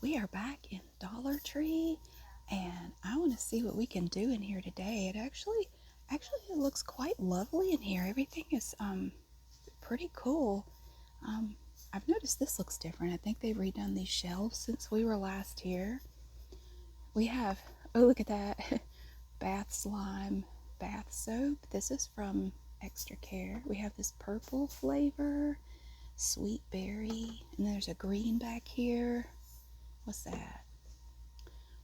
We are back in Dollar Tree, and I want to see what we can do in here today. It looks quite lovely in here. Everything is pretty cool. Um, I've noticed this looks different. I think they've redone these shelves since we were last here. We have, oh, look at that, bath slime, bath soap. This is from Extra Care. We have this purple flavor, sweet berry, and there's a green back here. What's that?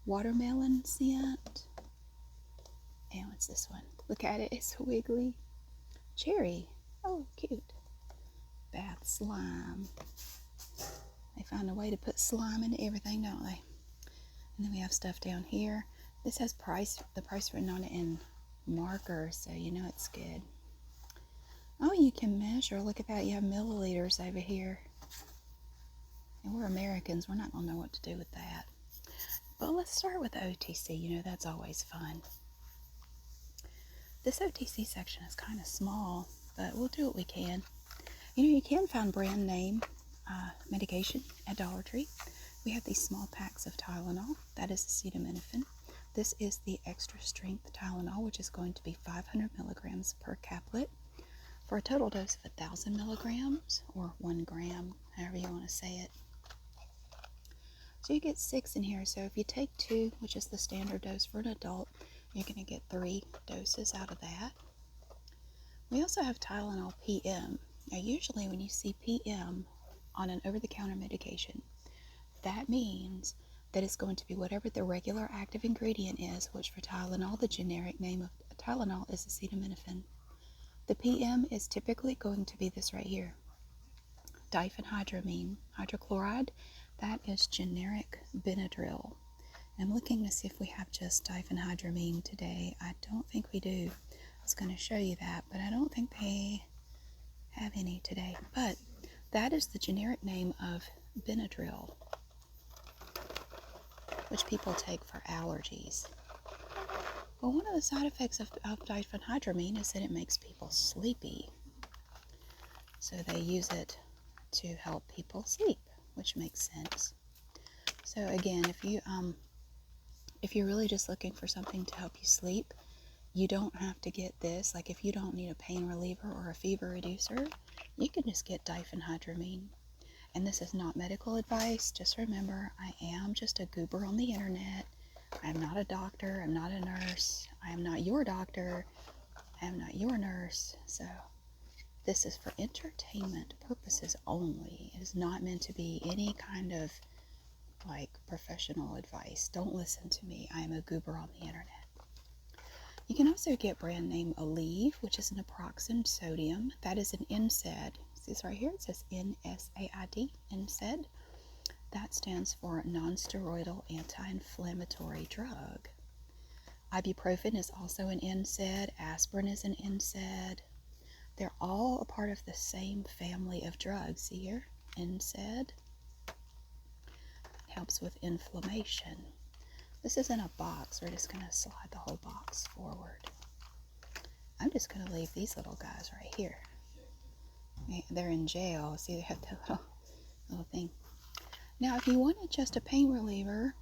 Watermelon scent. And what's this one? Look at it, it's wiggly. Cherry. Oh, cute. Bath slime. They find a way to put slime into everything, don't they? And then we have stuff down here. This has the price written on it in marker, so you know it's good. Oh, you can measure. Look at that. You have milliliters over here. And we're Americans. We're not going to know what to do with that. But let's start with OTC. You know, that's always fun. This OTC section is kind of small, but we'll do what we can. You know, you can find brand name medication at Dollar Tree. We have these small packs of Tylenol. That is acetaminophen. This is the extra strength Tylenol, which is going to be 500 milligrams per caplet for a total dose of 1,000 milligrams or 1 gram, however you want to say it. So you get 6 in here. So if you take 2, which is the standard dose for an adult, you're going to get 3 doses out of that. We also have Tylenol PM. Now usually when you see PM on an over-the-counter medication, that means that it's going to be whatever the regular active ingredient is, which for Tylenol, the generic name of Tylenol is acetaminophen. The PM is typically going to be this right here, diphenhydramine hydrochloride. That is generic Benadryl. I'm looking to see if we have just diphenhydramine today. I don't think we do. I was going to show you that, but I don't think they have any today. But that is the generic name of Benadryl, which people take for allergies. Well, one of the side effects of diphenhydramine is that it makes people sleepy. So they use it to help people sleep, which makes sense. So again, if you're really just looking for something to help you sleep, you don't have to get this. Like if you don't need a pain reliever or a fever reducer, you can just get diphenhydramine. And this is not medical advice. Just remember, I am just a goober on the internet. I am not a doctor. I'm not a nurse. I am not your doctor. I am not your nurse. So this is for entertainment purposes only. It is not meant to be any kind of like professional advice. Don't listen to me. I am a goober on the internet. You can also get brand name Aleve, which is an naproxen sodium. That is an NSAID. See this right here? It says NSAID, NSAID. That stands for non-steroidal anti-inflammatory drug. Ibuprofen is also an NSAID. Aspirin is an NSAID. They're all a part of the same family of drugs. See here? NSAID. Helps with inflammation. This is in a box. We're just going to slide the whole box forward. I'm just going to leave these little guys right here. They're in jail. See, they have that little thing. Now, if you wanted just a pain reliever,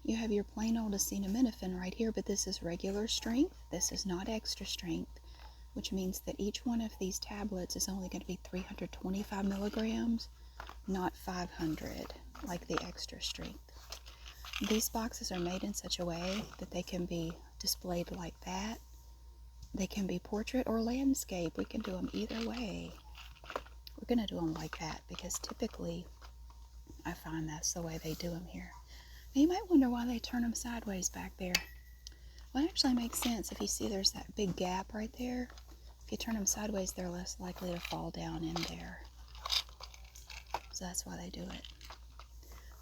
you have your plain old acetaminophen right here, but this is regular strength. This is not extra strength, which means that each one of these tablets is only going to be 325 milligrams, not 500, like the extra strength. These boxes are made in such a way that they can be displayed like that. They can be portrait or landscape. We can do them either way. We're going to do them like that because typically I find that's the way they do them here. Now you might wonder why they turn them sideways back there. Well, it actually makes sense. If you see there's that big gap right there, if you turn them sideways, they're less likely to fall down in there. So that's why they do it.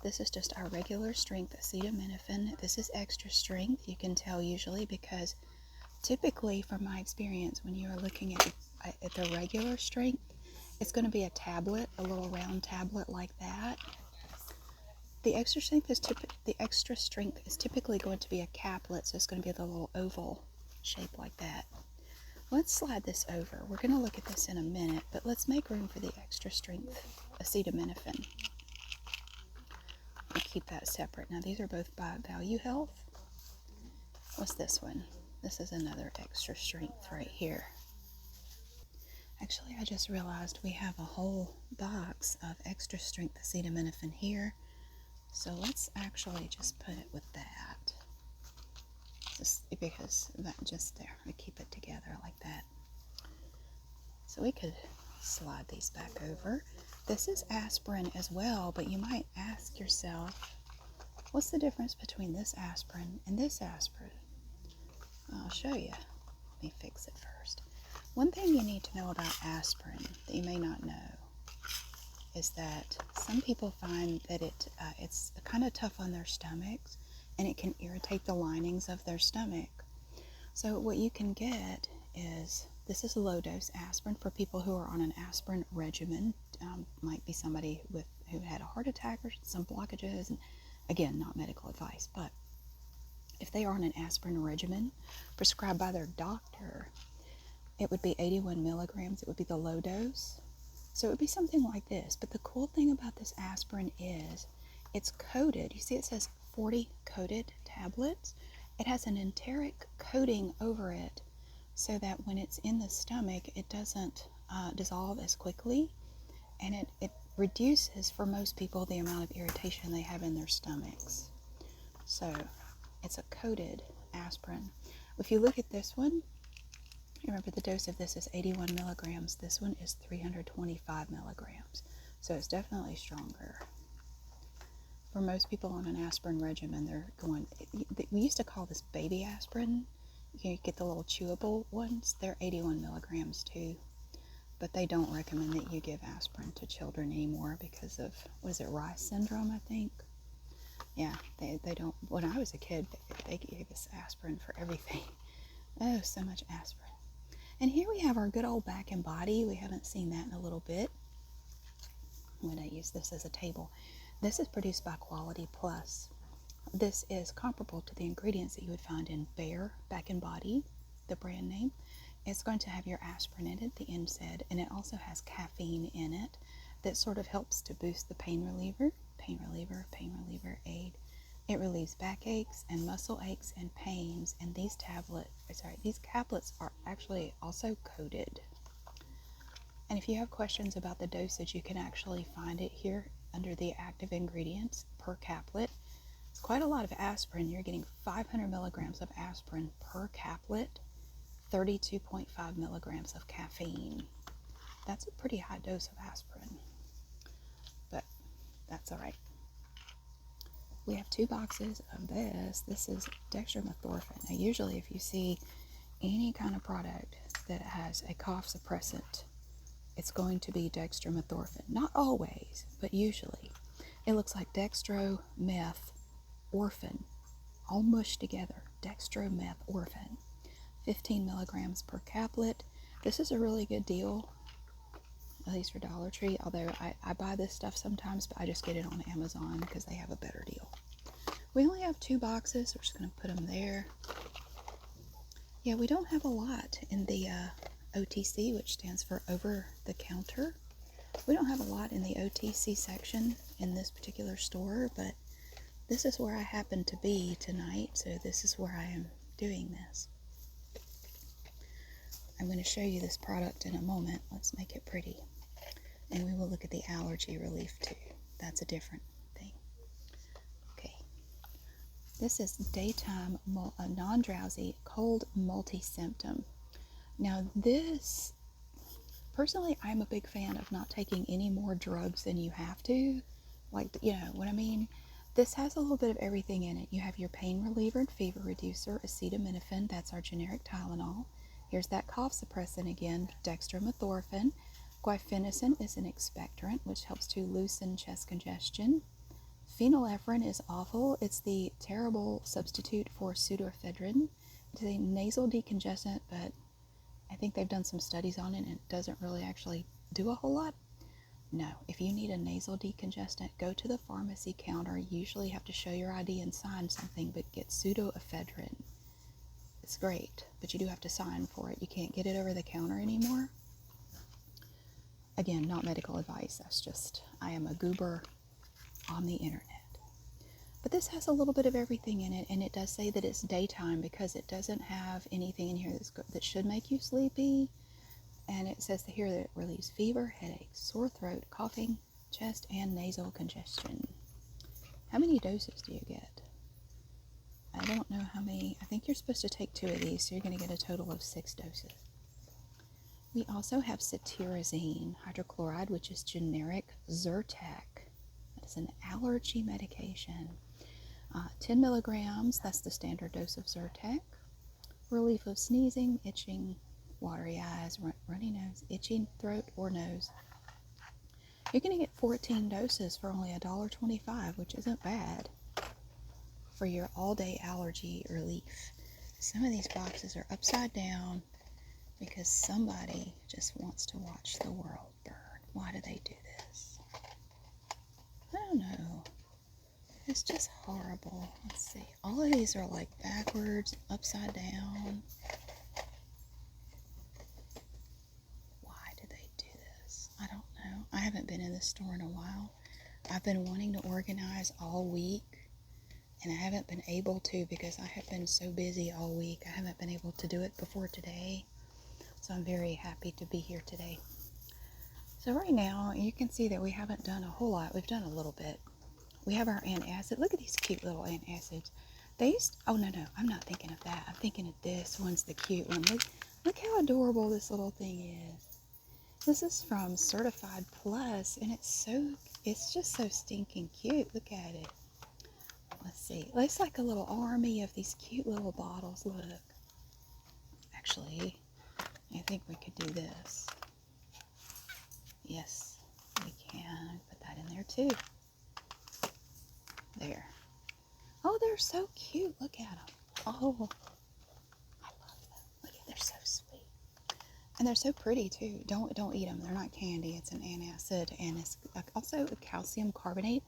This is just our regular strength acetaminophen. This is extra strength. You can tell usually because typically from my experience when you are looking at the regular strength, it's going to be a tablet, a little round tablet like that. The extra strength is typically going to be a caplet, so it's going to be the little oval shape like that. Let's slide this over. We're going to look at this in a minute, but let's make room for the extra strength acetaminophen. keep that separate. Now these are both by Value Health. What's this one? This is another extra strength right here. Actually, I just realized we have a whole box of extra strength acetaminophen here. So let's actually just put it with that. Just because that just there, we keep it together like that. So we could slide these back over. This is aspirin as well, but you might ask yourself, what's the difference between this aspirin and this aspirin? I'll show you. Let me fix it first. One thing you need to know about aspirin that you may not know is that some people find that it's kind of tough on their stomachs, and it can irritate the linings of their stomach. So what you can get is, this is a low dose aspirin for people who are on an aspirin regimen. Might be somebody who had a heart attack or some blockages, and again, not medical advice, but if they are on an aspirin regimen prescribed by their doctor, it would be 81 milligrams. It would be the low dose. So it would be something like this. But the cool thing about this aspirin is it's coated. You see it says 40 coated tablets. It has an enteric coating over it so that when it's in the stomach, it doesn't dissolve as quickly. And it reduces, for most people, the amount of irritation they have in their stomachs. So it's a coated aspirin. If you look at this one, remember the dose of this is 81 milligrams. This one is 325 milligrams. So it's definitely stronger. For most people on an aspirin regimen, they're going, we used to call this baby aspirin. You get the little chewable ones. They're 81 milligrams too. But they don't recommend that you give aspirin to children anymore because of, what is it, Rice syndrome, I think? Yeah, they don't. When I was a kid, they gave us aspirin for everything. Oh, so much aspirin. And here we have our good old back and body. We haven't seen that in a little bit. I'm going to use this as a table. This is produced by Quality Plus. This is comparable to the ingredients that you would find in Bayer Back and Body, the brand name. It's going to have your aspirin in it, the NSAID, and it also has caffeine in it that sort of helps to boost the pain reliever aid. It relieves backaches and muscle aches and pains, and these caplets are actually also coated. And if you have questions about the dosage, you can actually find it here under the active ingredients per caplet. It's quite a lot of aspirin. You're getting 500 milligrams of aspirin per caplet, 32.5 milligrams of caffeine. That's a pretty high dose of aspirin, but that's all right. We have 2 boxes of this. This is dextromethorphan. Now, usually if you see any kind of product that has a cough suppressant, it's going to be dextromethorphan. Not always, but usually. It looks like dextromethorphan, all mushed together. Dextromethorphan. 15 milligrams per caplet. This is a really good deal, at least for Dollar Tree, although I buy this stuff sometimes, but I just get it on Amazon because they have a better deal. We only have 2 boxes, so we're just going to put them there. Yeah, we don't have a lot in the OTC, which stands for over the counter. We don't have a lot in the OTC section in this particular store, but this is where I happen to be tonight, so this is where I am doing this. I'm going to show you this product in a moment. Let's make it pretty. And we will look at the allergy relief too. That's a different thing. Okay. This is daytime non-drowsy cold multi-symptom. Now this, personally, I'm a big fan of not taking any more drugs than you have to. Like, you know what I mean? This has a little bit of everything in it. You have your pain reliever and fever reducer, acetaminophen. That's our generic Tylenol. Here's that cough suppressant again, dextromethorphan. Guaifenesin is an expectorant, which helps to loosen chest congestion. Phenylephrine is awful. It's the terrible substitute for pseudoephedrine. It's a nasal decongestant, but I think they've done some studies on it and it doesn't really actually do a whole lot. No, if you need a nasal decongestant, go to the pharmacy counter. You usually have to show your ID and sign something, but get pseudoephedrine. It's great, but you do have to sign for it. You can't get it over the counter anymore. Again, not medical advice. That's just, I am a goober on the internet. But this has a little bit of everything in it, and it does say that it's daytime because it doesn't have anything in here that should make you sleepy. And it says here that it relieves fever, headaches, sore throat, coughing, chest, and nasal congestion. How many doses do you get? I don't know how many. I think you're supposed to take 2 of these, so you're going to get a total of 6 doses. We also have cetirizine hydrochloride, which is generic Zyrtec. That is an allergy medication. 10 milligrams, that's the standard dose of Zyrtec. Relief of sneezing, itching, watery eyes, runny nose, itching throat or nose. You're going to get 14 doses for only $1.25, which isn't bad for your all-day allergy relief. Some of these boxes are upside down because somebody just wants to watch the world burn. Why do they do this? I don't know. It's just horrible. Let's see. All of these are like backwards, upside down. Why do they do this? I don't know. I haven't been in this store in a while. I've been wanting to organize all week, and I haven't been able to because I have been so busy all week. I haven't been able to do it before today. So I'm very happy to be here today. So right now, you can see that we haven't done a whole lot. We've done a little bit. We have our antacid. Look at these cute little antacids. Oh no, I'm not thinking of that. I'm thinking of this one's the cute one. Look how adorable this little thing is. This is from Certified Plus, and it's just so stinking cute. Look at it. Let's see. It's like a little army of these cute little bottles. Look. Actually, I think we could do this. Yes, we can. Put that in there too. There. Oh, they're so cute. Look at them. Oh, I love them. Look at, they're so sweet. And they're so pretty too. Don't eat them. They're not candy. It's an antacid, and it's also a calcium carbonate.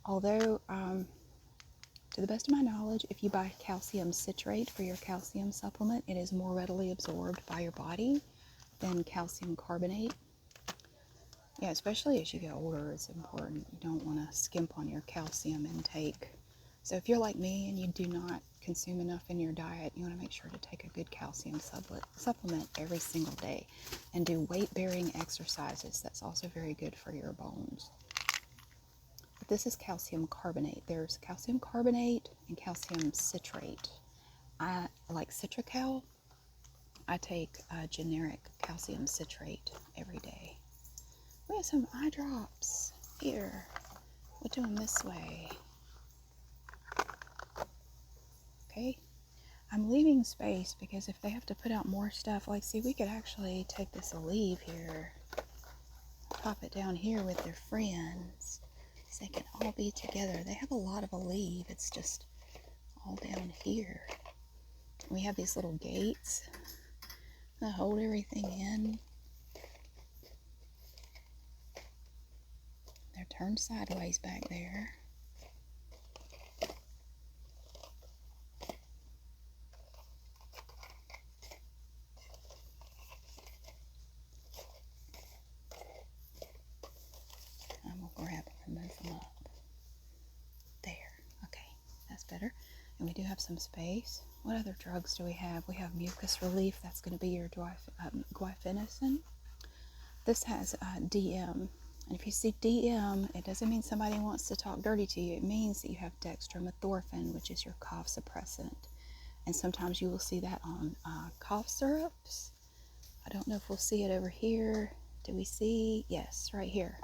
Although, to the best of my knowledge, if you buy calcium citrate for your calcium supplement, it is more readily absorbed by your body than calcium carbonate. Yeah, especially as you get older, it's important. You don't want to skimp on your calcium intake. So if you're like me and you do not consume enough in your diet, you want to make sure to take a good calcium supplement every single day and do weight-bearing exercises. That's also very good for your bones. But this is calcium carbonate. There's calcium carbonate and calcium citrate. I like Citracal. I take generic calcium citrate every day. We have some eye drops here. We'll do them this way. Okay. I'm leaving space because if they have to put out more stuff, like, see, we could actually take this Aleve here, pop it down here with their friends, so they can all be together. They have a lot of Aleve. It's just all down here. We have these little gates that hold everything in. They're turned sideways back there. I'm going to grab and move them up. There. Okay, that's better. And we do have some space. What other drugs do we have? We have mucus relief. That's going to be your guaifenesin. This has DM. And if you see DM, it doesn't mean somebody wants to talk dirty to you. It means that you have dextromethorphan, which is your cough suppressant. And sometimes you will see that on cough syrups. I don't know if we'll see it over here. Do we see? Yes, right here.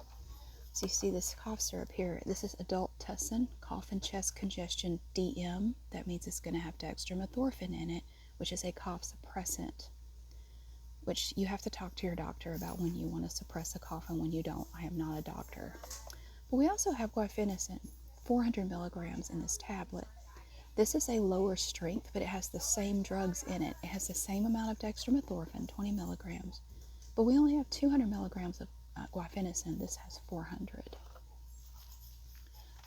So you see this cough syrup here. This is adult tussin, cough and chest congestion DM. That means it's going to have dextromethorphan in it, which is a cough suppressant, which you have to talk to your doctor about when you want to suppress a cough and when you don't. I am not a doctor. But we also have guaifenesin, 400 milligrams in this tablet. This is a lower strength, but it has the same drugs in it. It has the same amount of dextromethorphan, 20 milligrams. But we only have 200 milligrams of guaifenesin. This has 400.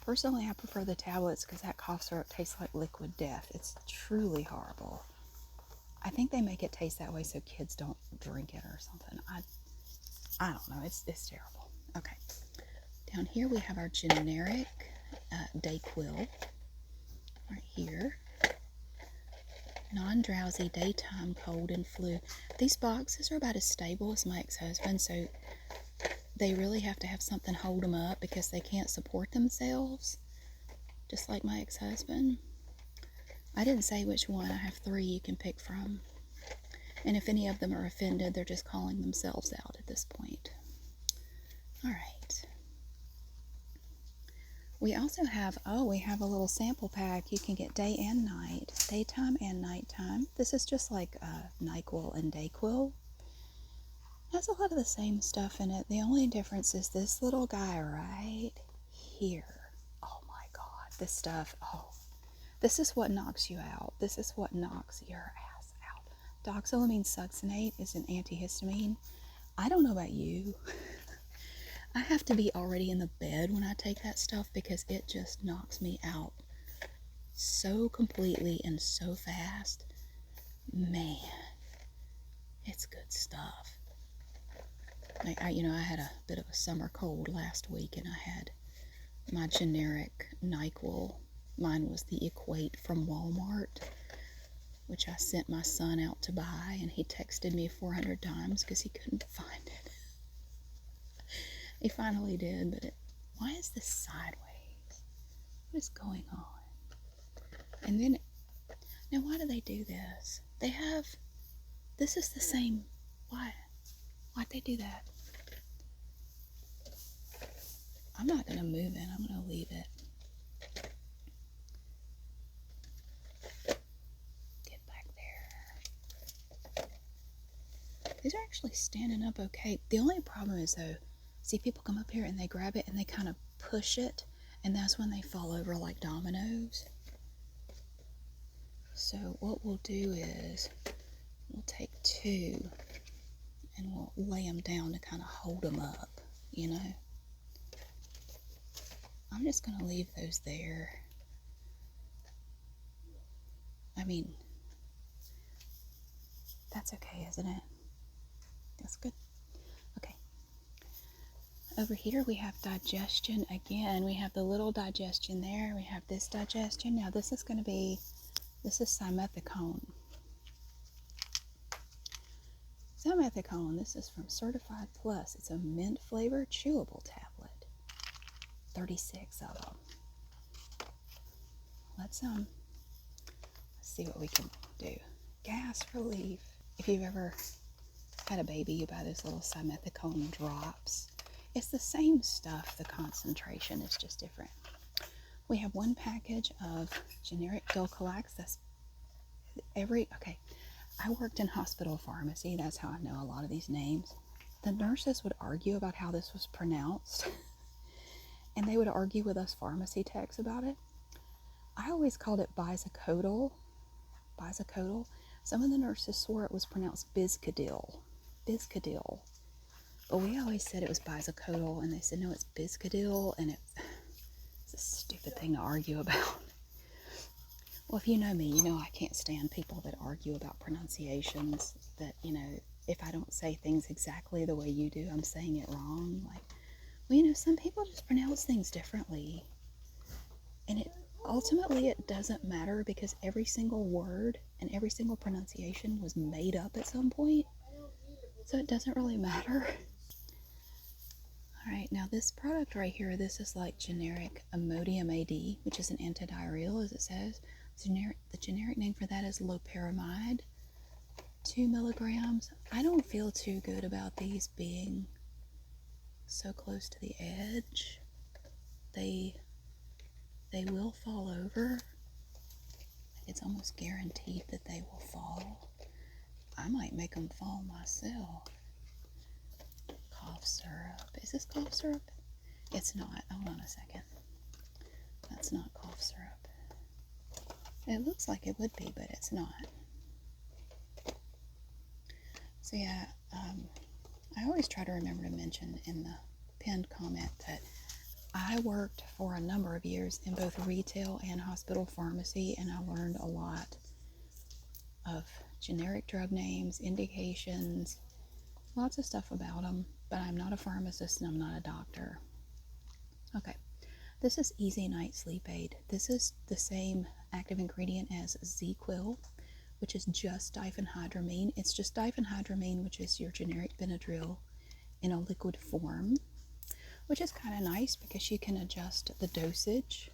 Personally, I prefer the tablets because that cough syrup tastes like liquid death. It's truly horrible. I think they make it taste that way so kids don't drink it or something. I don't know. It's terrible. Okay. Down here we have our generic Dayquil. right here. Non-drowsy, daytime cold and flu. These boxes are about as stable as my ex-husband, so they really have to have something hold them up because they can't support themselves, just like my ex-husband. I didn't say which one. I have 3 you can pick from. And if any of them are offended, they're just calling themselves out at this point. All right. We also have, we have a little sample pack. You can get day and night, daytime and nighttime. This is just like NyQuil and DayQuil. Has a lot of the same stuff in it. The only difference is this little guy right here. Oh my God, this stuff, this is what knocks you out. This is what knocks your ass out. Doxylamine succinate is an antihistamine. I don't know about you. I have to be already in the bed when I take that stuff because it just knocks me out so completely and so fast. Man, it's good stuff. I had a bit of a summer cold last week, and I had my generic NyQuil. Mine was the Equate from Walmart, which I sent my son out to buy, and he texted me 400 times because he couldn't find it. He finally did, but why is this sideways? What is going on? And then, now why do they do this? This is the same, why'd they do that? I'm not going to move it, I'm going to leave it. Get back there. These are actually standing up okay. The only problem is though, see, people come up here and they grab it and they kind of push it, and that's when they fall over like dominoes. So what we'll do is we'll take 2 and we'll lay them down to kind of hold them up, you know. I'm just going to leave those there. I mean, that's okay, isn't it? That's good. Okay. Over here we have digestion again. We have the little digestion there. We have this digestion. Now this is simethicone. Simethicone, this is from Certified Plus. It's a mint flavored chewable tablet. 36 of them. Let's see what we can do. Gas relief. If you've ever had a baby, you buy those little simethicone drops. It's the same stuff, the concentration is just different. We have 1 package of generic Dulcolax. That's I worked in hospital pharmacy. That's how I know a lot of these names. The nurses would argue about how this was pronounced. And they would argue with us pharmacy techs about it. I always called it bisacodyl. Some of the nurses swore it was pronounced biscadil. But we always said it was bisacodyl, and they said, no, it's biscadil, and it's a stupid thing to argue about. Well, if you know me, you know I can't stand people that argue about pronunciations, that, if I don't say things exactly the way you do, I'm saying it wrong. Some people just pronounce things differently. And ultimately it doesn't matter because every single word and every single pronunciation was made up at some point. So it doesn't really matter. Alright, now this product right here, this is like generic Imodium AD, which is an antidiarrheal, as it says. The generic name for that is loperamide. 2 milligrams. I don't feel too good about these being so close to the edge. They will fall over. It's almost guaranteed that they will fall. I might make them fall myself. Cough syrup. Is this cough syrup? It's not. Hold on a second. That's not cough syrup. It looks like it would be, but it's not. So yeah, I always try to remember to mention in the pinned comment that I worked for a number of years in both retail and hospital pharmacy, and I learned a lot of generic drug names, indications, lots of stuff about them, but I'm not a pharmacist and I'm not a doctor. Okay, this is Easy Night Sleep Aid. This is the same active ingredient as ZQuil, which is just diphenhydramine. It's just diphenhydramine, which is your generic Benadryl in a liquid form, which is kind of nice because you can adjust the dosage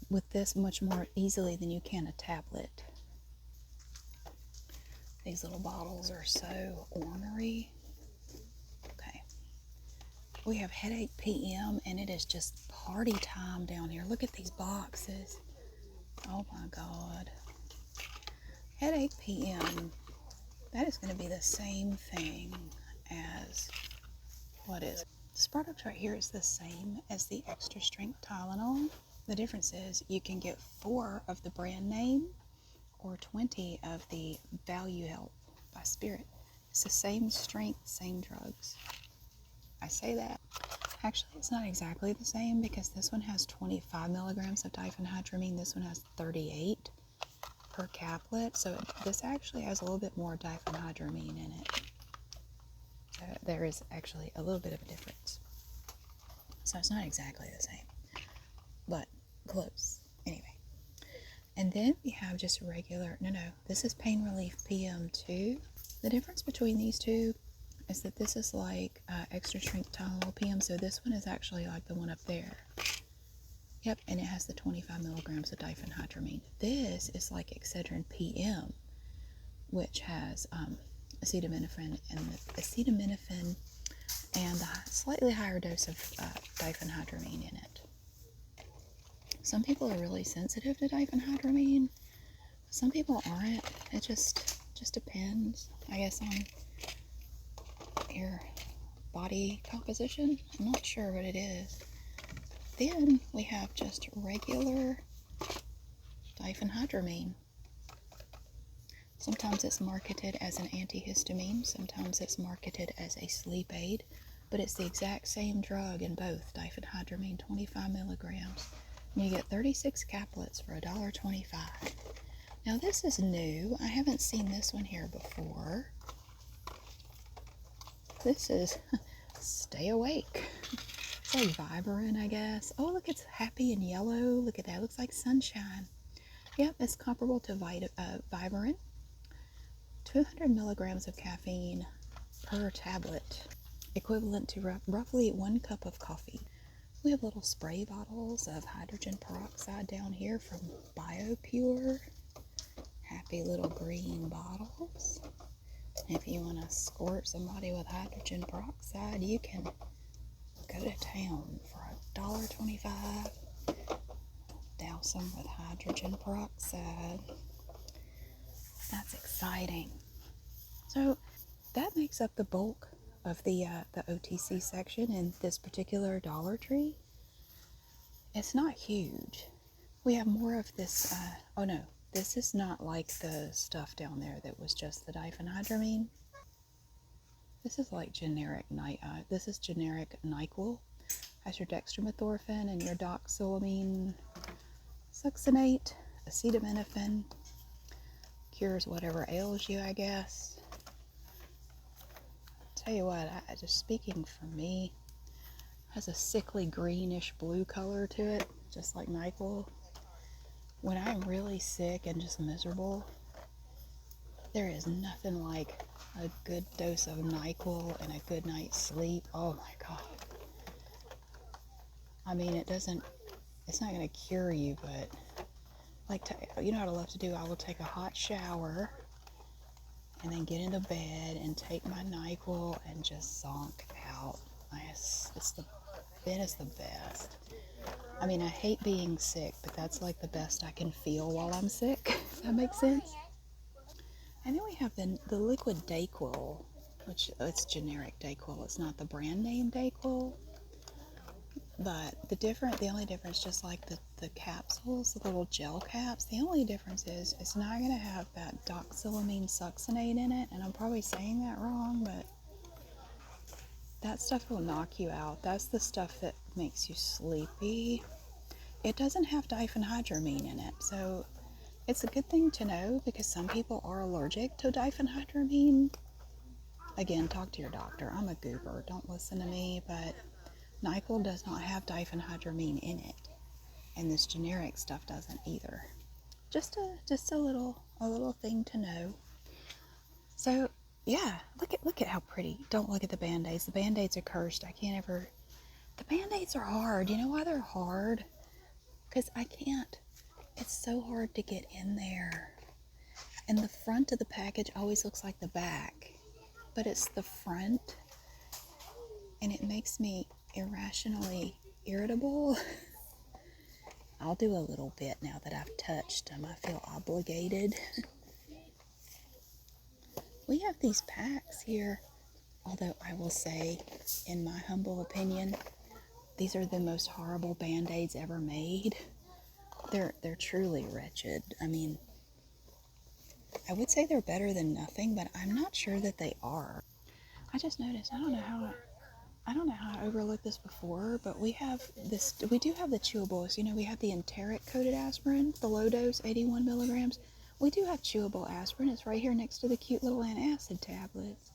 with this much more easily than you can a tablet. These little bottles are so ornery. Okay. We have Headache PM, and it is just party time down here. Look at these boxes. Oh my God. Headache PM. That is going to be the same thing as, what is it? This product right here is the same as the extra strength Tylenol. The difference is you can get 4 of the brand name or 20 of the Value Help by Spirit. It's the same strength, same drugs. I say that. Actually, it's not exactly the same because this one has 25 milligrams of diphenhydramine. This one has 38 per caplet. So this actually has a little bit more diphenhydramine in it. So there is actually a little bit of a difference. So it's not exactly the same, but close. Anyway. And then we have just regular, this is Pain Relief PM2. The difference between these two is that this is like extra strength Tylenol PM, so this one is actually like the one up there. Yep, and it has the 25 milligrams of diphenhydramine. This is like Excedrin PM, which has acetaminophen and the slightly higher dose of diphenhydramine in it. Some people are really sensitive to diphenhydramine. Some people aren't. It just depends, I guess, on your body composition. I'm not sure what it is. Then we have just regular diphenhydramine. Sometimes it's marketed as an antihistamine. Sometimes it's marketed as a sleep aid. But it's the exact same drug in both. Diphenhydramine, 25 milligrams. And you get 36 caplets for $1.25. Now this is new. I haven't seen this one here before. This is Stay Awake. It's like Vibrant, I guess. Oh, look, it's happy and yellow. Look at that. It looks like sunshine. Yep, it's comparable to Vibrant. 200 milligrams of caffeine per tablet, equivalent to roughly 1 cup of coffee. We have little spray bottles of hydrogen peroxide down here from BioPure. Happy little green bottles. If you want to squirt somebody with hydrogen peroxide, you can go to town for $1.25. Douse them with hydrogen peroxide. That's exciting. So that makes up the bulk of the OTC section in this particular Dollar Tree. It's not huge. We have more of this, oh no, this is not like the stuff down there that was just the diphenhydramine. This is like generic this is generic NyQuil. Has your dextromethorphan and your doxylamine succinate, acetaminophen. Cures whatever ails you, I guess. Tell you what, just speaking for me, has a sickly greenish blue color to it, just like NyQuil. When I'm really sick and just miserable, there is nothing like a good dose of NyQuil and a good night's sleep. Oh my God. I mean, it's not going to cure you, but you know what I love to do? I will take a hot shower and then get into bed and take my NyQuil and just zonk out. It is the best. I mean, I hate being sick, but that's like the best I can feel while I'm sick, if that makes sense. And then we have the liquid Dayquil, which it's generic Dayquil. It's not the brand name Dayquil. But the only difference, just like the capsules, the little gel caps, the only difference is it's not going to have that doxylamine succinate in it. And I'm probably saying that wrong, but that stuff will knock you out. That's the stuff that makes you sleepy. It doesn't have diphenhydramine in it. So it's a good thing to know because some people are allergic to diphenhydramine. Again, talk to your doctor. I'm a goober. Don't listen to me, but NyQuil does not have diphenhydramine in it, and this generic stuff doesn't either. just a little thing to know. So yeah, look at how pretty. Don't look at the Band-Aids. The Band-Aids are cursed. I can't ever. The Band-Aids are hard. You know why they're hard? Because I can't. It's so hard to get in there. And the front of the package always looks like the back, but it's the front, and it makes me irrationally irritable. I'll do a little bit now that I've touched them. I feel obligated. We have these packs here, although I will say, in my humble opinion, these are the most horrible Band-Aids ever made. They're truly wretched. I mean, I would say they're better than nothing, but I'm not sure that they are. I just noticed, I don't know how I overlooked this before, but we do have the chewables. You know, we have the enteric coated aspirin, the low dose, 81 milligrams. We do have chewable aspirin. It's right here next to the cute little antacid tablets.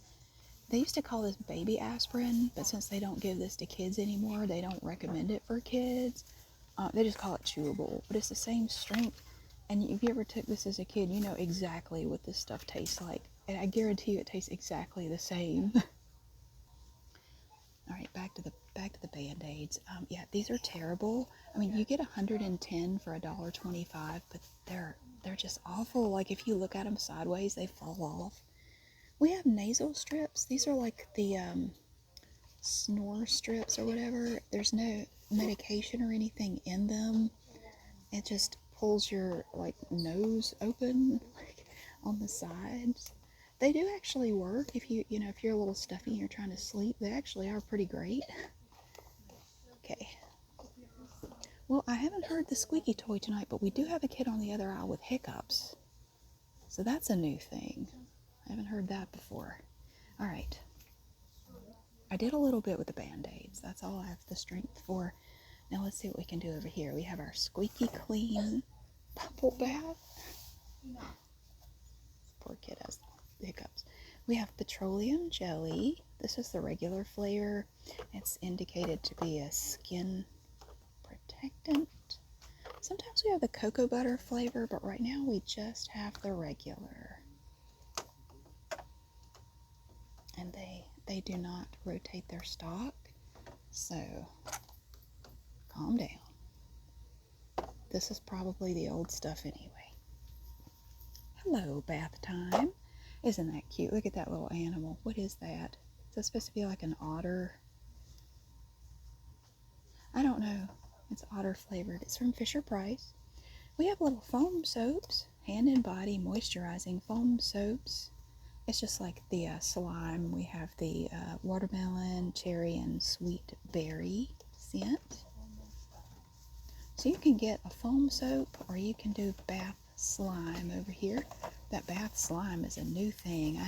They used to call this baby aspirin, but since they don't give this to kids anymore, they don't recommend it for kids. They just call it chewable, but it's the same strength. And if you ever took this as a kid, you know exactly what this stuff tastes like. And I guarantee you it tastes exactly the same. All right, back to the Band-Aids. Yeah, these are terrible. I mean, you get 110 for $1.25, but they're just awful. Like if you look at them sideways, they fall off. We have nasal strips. These are like the snore strips or whatever. There's no medication or anything in them. It just pulls your like nose open like on the sides. They do actually work if if you're a little stuffy and you're trying to sleep. They actually are pretty great. Okay. Well, I haven't heard the squeaky toy tonight, but we do have a kid on the other aisle with hiccups. So that's a new thing. I haven't heard that before. All right. I did a little bit with the Band-Aids. That's all I have the strength for. Now let's see what we can do over here. We have our squeaky clean bubble bath. Poor kid has hiccups. We have petroleum jelly. This is the regular flavor. It's indicated to be a skin protectant. Sometimes we have the cocoa butter flavor, but right now we just have the regular. And they do not rotate their stock, so calm down. This is probably the old stuff anyway. Hello, bath time. Isn't that cute? Look at that little animal. What is that? Is that supposed to be like an otter? I don't know. It's otter flavored. It's from Fisher-Price. We have little foam soaps, hand and body moisturizing foam soaps. It's just like the slime. We have the watermelon, cherry, and sweet berry scent. So you can get a foam soap or you can do bath slime over here. That bath slime is a new thing.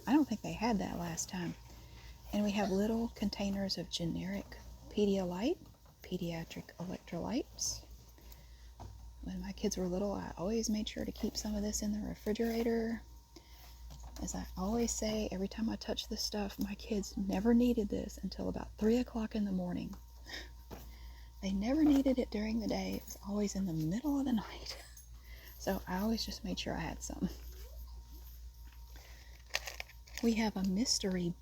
I don't think they had that last time. And we have little containers of generic Pedialyte, pediatric electrolytes. When my kids were little, I always made sure to keep some of this in the refrigerator. As I always say, every time I touch this stuff, my kids never needed this until about 3 o'clock in the morning. They never needed it during the day. It was always in the middle of the night. So I always just made sure I had some. We have a mystery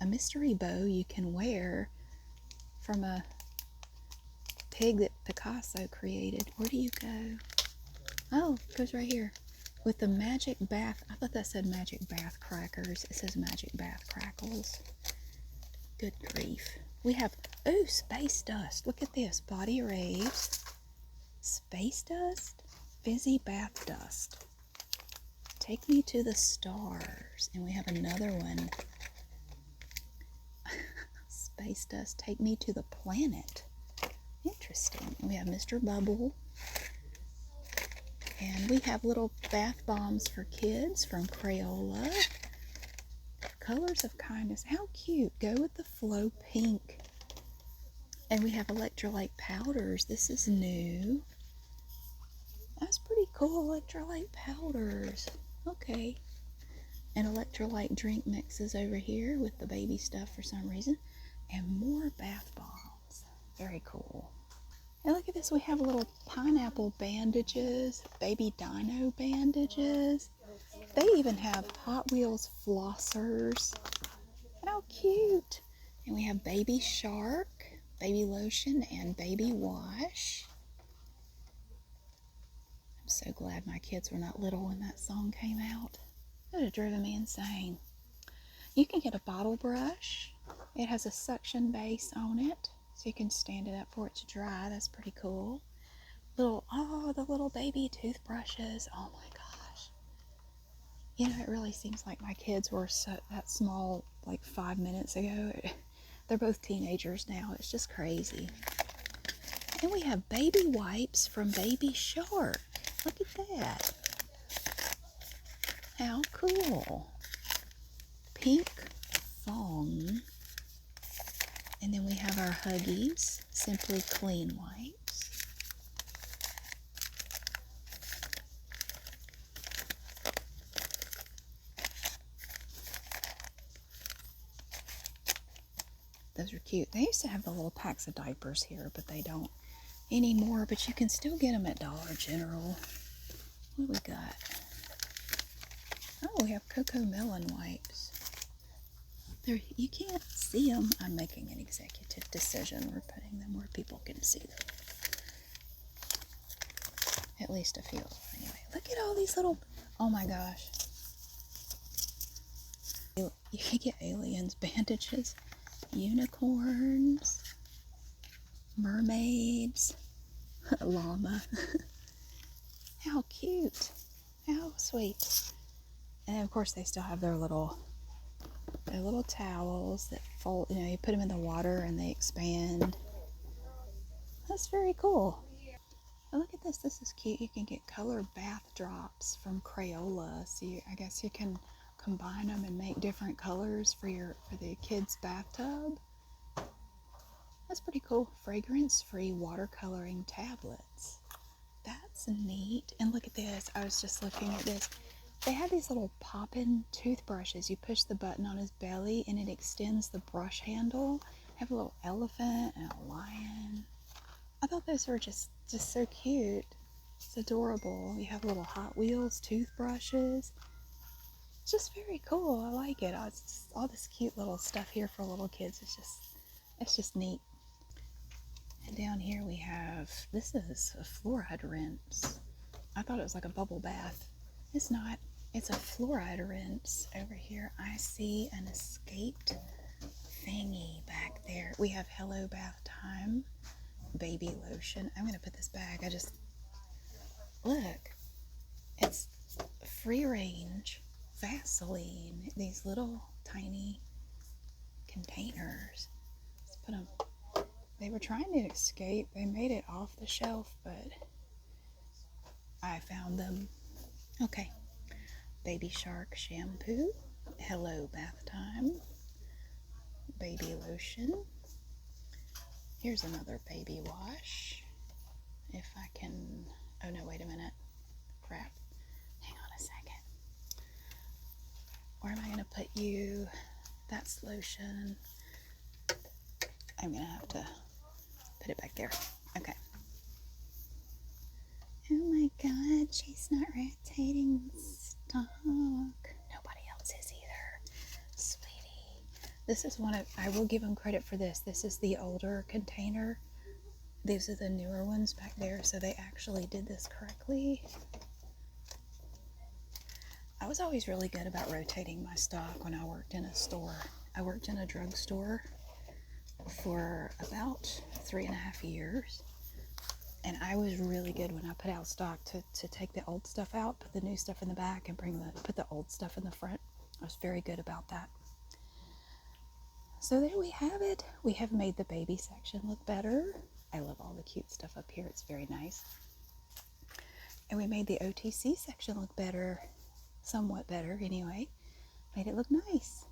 bow you can wear from a pig that Picasso created. Where do you go? Oh, it goes right here. With the magic bath, I thought that said magic bath crackers. It says magic bath crackles. Good grief. We have, oh, space dust. Look at this, body raves. Space dust, fizzy bath dust. Take me to the stars. And we have another one. Space dust, take me to the planet. Interesting. And we have Mr. Bubble. And we have little bath bombs for kids from Crayola. Colors of Kindness. How cute. Go with the flow pink. And we have electrolyte powders. This is new. That's pretty cool. Electrolyte powders. Okay. And electrolyte drink mixes over here with the baby stuff for some reason. And more bath bombs. Very cool. And look at this, we have little pineapple bandages, baby dino bandages. They even have Hot Wheels flossers. How cute! And we have baby shark, baby lotion, and baby wash. I'm so glad my kids were not little when that song came out. It would have driven me insane. You can get a bottle brush. It has a suction base on it, so you can stand it up for it to dry. That's pretty cool. The little baby toothbrushes. Oh my gosh. You know, it really seems like my kids were that small like 5 minutes ago. They're both teenagers now. It's just crazy. And we have baby wipes from Baby Shark. Look at that. How cool. Pink thong. And then we have our Huggies Simply Clean wipes. Those are cute. They used to have the little packs of diapers here, but they don't anymore. But you can still get them at Dollar General. What do we got? Oh, we have Cocoa Melon wipes. You can't see them. I'm making an executive decision. We're putting them where people can see them. At least a few. Anyway, look at all these little... Oh my gosh. You can get aliens, bandages, unicorns, mermaids, llama. How cute. How sweet. And of course they still have their little towels that fold, you know, you put them in the water and they expand. That's very cool. Oh, look at this. This is cute. You can get color bath drops from Crayola. So I guess you can combine them and make different colors for the kids' bathtub. That's pretty cool. Fragrance-free watercoloring tablets. That's neat. And look at this. I was just looking at this. They have these little pop-in toothbrushes. You push the button on his belly and it extends the brush handle. I have a little elephant and a lion. I thought those were just so cute. It's adorable. You have little Hot Wheels toothbrushes. It's just very cool. I like it. All this cute little stuff here for little kids. It's just neat. And down here we have, this is a fluoride rinse. I thought it was like a bubble bath. It's not. It's a fluoride rinse. Over here I see an escaped thingy back there. We have Hello Bath Time baby lotion. I'm gonna put this back. Look, it's free range Vaseline. These little tiny containers. Let's put them. They were trying to escape. They made it off the shelf, but I found them. Okay. Baby Shark shampoo. Hello Bath Time. Baby lotion. Here's another baby wash. If I can... Oh no, wait a minute. Crap. Hang on a second. Where am I going to put you? That's lotion. I'm going to have to put it back there. Okay. Oh my god, she's not rotating stock. Nobody else is either. Sweetie. This is one of, I will give them credit for this. This is the older container. These are the newer ones back there, so they actually did this correctly. I was always really good about rotating my stock when I worked in a store. I worked in a drugstore for about 3.5 years. And I was really good when I put out stock to take the old stuff out, put the new stuff in the back, and put the old stuff in the front. I was very good about that. So there we have it. We have made the baby section look better. I love all the cute stuff up here. It's very nice. And we made the OTC section look better. Somewhat better, anyway. Made it look nice.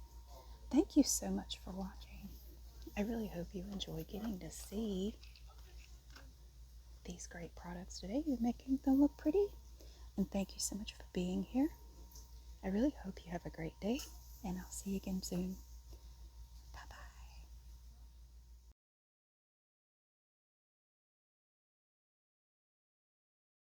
Thank you so much for watching. I really hope you enjoyed getting to see these great products today. You're making them look pretty. And thank you so much for being here. I really hope you have a great day, and I'll see you again soon.